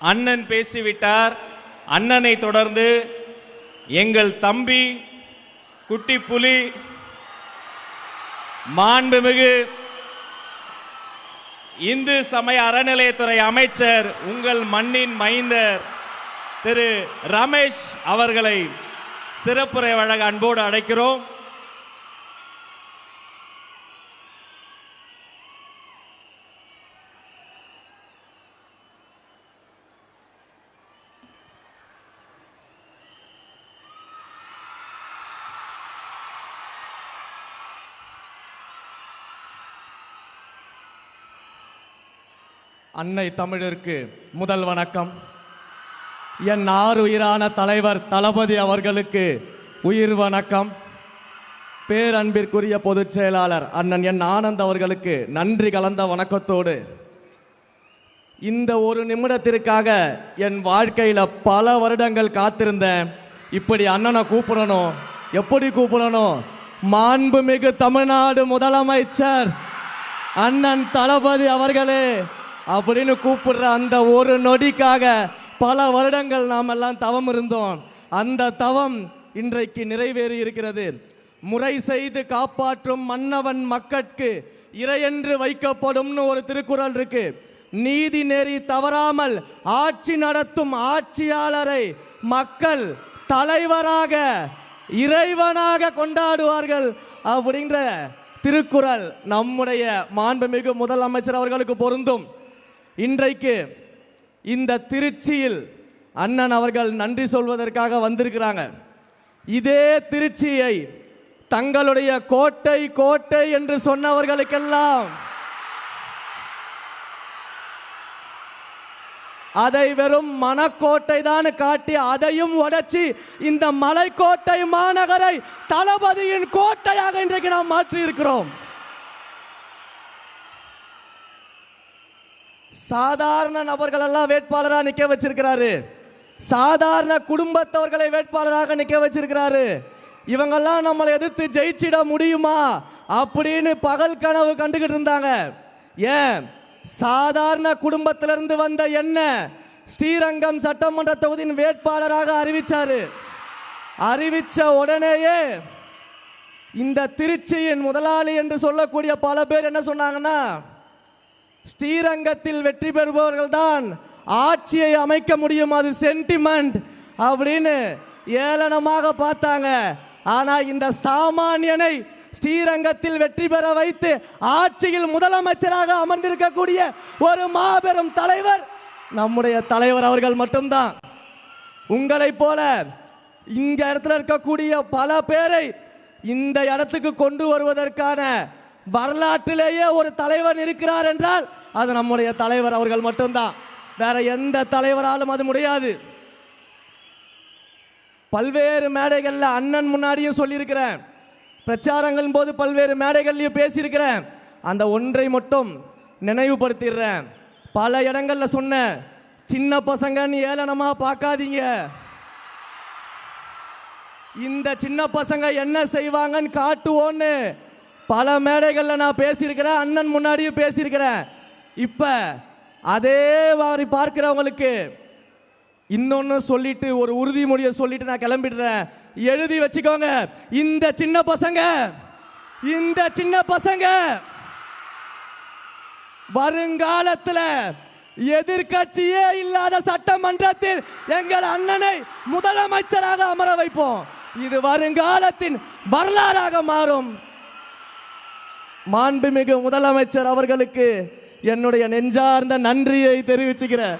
அண்ணன் பேசிவிட்டார். அண்ணனை தொடர்ந்து எங்கள் தம்பி குட்டி புலி மாண்புமிகு இந்து சமய அறநிலையத்துறை அமைச்சர் உங்கள் மண்ணின் மைந்தர் திரு ரமேஷ் அவர்களை சிறப்புரை வழங்க அன்போடு அழைக்கிறோம். அன்னை தமிழிற்கு முதல் வணக்கம். என் ஆறுயிரான தலைவர் தளபதி அவர்களுக்கு உயிர் வணக்கம். பேரன்பிற்குரிய பொதுச் செயலாளர் அண்ணன் என் ஆனந்த் அவர்களுக்கு நன்றி கலந்த வணக்கத்தோடு, இந்த ஒரு நிமிடத்திற்காக என் வாழ்க்கையில் பல வருடங்கள் காத்திருந்தேன். இப்படி அண்ணனை கூப்பிடணும், எப்படி கூப்பிடணும், மாண்புமிகு தமிழ்நாடு முதலமைச்சர் அண்ணன் தளபதி அவர்களே அப்படின்னு கூப்பிடுற அந்த ஒரு நொடிக்காக பல வருடங்கள் நாம் எல்லாம் தவம் இருந்தோம். அந்த தவம் இன்றைக்கு நிறைவேறி இருக்கிறது. முறை செய்து காப்பாற்றும் மன்னவன் மக்கட்கு இறையென்று வைக்கப்படும்னு ஒரு திருக்குறள் இருக்கு. நீதி நெறி தவறாமல் ஆட்சி நடத்தும் ஆட்சியாளரை மக்கள் தலைவராக இறைவனாக கொண்டாடுவார்கள் அப்படின்ற திருக்குறள் நம்முடைய மாண்புமிகு முதலமைச்சர் அவர்களுக்கு பொருந்தும். இன்றைக்கு இந்த திருச்சியில் அண்ணன் அவர்கள் நன்றி சொல்வதற்காக வந்திருக்கிறாங்க. இதே திருச்சியை தங்களுடைய கோட்டை கோட்டை என்று சொன்னவர்களுக்கெல்லாம் அதை வெறும் மனக்கோட்டை தான் காட்டி அதையும் உடைச்சி இந்த மலைக்கோட்டை மாநகரை தளபதியின் கோட்டையாக இன்றைக்கு நாம் மாற்றி இருக்கிறோம். சாதாரண நபர்கள் எல்லாம் வேட்பாளராக நிக்க வச்சிருக்கிறாரு. சாதாரண குடும்பத்தவர்களை வேட்பாளராக நிக்க வச்சிருக்கிறாரு. இவங்கெல்லாம் நம்மளை எதிர்த்து ஜெயிச்சிட முடியுமா அப்படின்னு பகல் கனவு கண்டுகிட்டு இருந்தாங்க. ஏன், சாதாரண குடும்பத்திலிருந்து வந்த என்ன ஸ்ரீரங்கம் சட்டமன்ற தொகுதியின் வேட்பாளராக அறிவிச்சாரு. அறிவிச்ச உடனேயே இந்த திருச்சியின் முதலாளி என்று சொல்லக்கூடிய பல பேர் என்ன சொன்னாங்கன்னா, ஸ்ரீரங்கத்தில் வெற்றி பெறுபவர்கள் தான் ஆட்சியை அமைக்க முடியும், அது சென்டிமெண்ட் அப்படின்னு ஏளனமாக பார்த்தாங்க. ஆனா இந்த சாமானியனை ஸ்ரீரங்கத்தில் வெற்றி பெற வைத்து ஆட்சியில் முதலமைச்சராக அமர்ந்திருக்கக்கூடிய ஒரு மாபெரும் தலைவர் நம்முடைய தலைவர் அவர்கள் மட்டும்தான். உங்களை போல இந்த இடத்துல இருக்கக்கூடிய பல பேரை இந்த இடத்துக்கு கொண்டு வருவதற்கான வரலாற்றிலேயே ஒரு தலைவர் இருக்கிறார் என்றால் அது நம்முடைய தலைவர் அவர்கள் மட்டும்தான். வேற எந்த தலைவராலும் அது முடியாது. பல்வேறு மேடைகளில் அண்ணன் முன்னாடியும் சொல்லியிருக்கிறேன், பிரச்சாரங்களின் போது பல்வேறு மேடைகள்லையும் பேசியிருக்கிறேன். அந்த ஒன்றை மட்டும் நினைவுபடுத்திடுறேன். பல இடங்களில் சொன்ன, சின்ன பசங்கன்னு ஏளனமா பார்க்காதீங்க. இந்த சின்ன பசங்க என்ன செய்வாங்கன்னு காட்டுவோன்னு பல மேடைகளில் நான் பேசியிருக்கிறேன், அண்ணன் முன்னாடியும் பேசியிருக்கிறேன். இப்ப அதே மாதிரி பார்க்கிறவங்களுக்கு இன்னொன்னு சொல்லிட்டு ஒரு உறுதிமொழியை சொல்லிட்டு நான் கிளம்பிடுறேன். எழுதி வச்சுக்கோங்க, இந்த சின்ன பசங்க வருங்காலத்தில் எதிர்கட்சியே இல்லாத சட்டமன்றத்தில் எங்கள் அண்ணனை முதலமைச்சராக அமர வைப்போம். இது வருங்காலத்தின் வரலாறாக மாறும். மாண்புமிகு முதலமைச்சர் அவர்களுக்கு என்னுடைய நெஞ்சார்ந்த நன்றியை தெரிவிச்சுக்கிறேன்.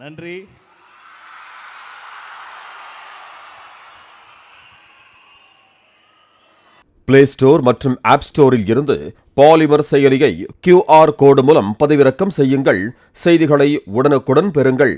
நன்றி. பிளே ஸ்டோர் மற்றும் ஆப் ஸ்டோரில் இருந்து பாலிமர் செயலியை QR கோடு மூலம் பதிவிறக்கம் செய்யுங்கள். செய்திகளை உடனுக்குடன் பெறுங்கள்.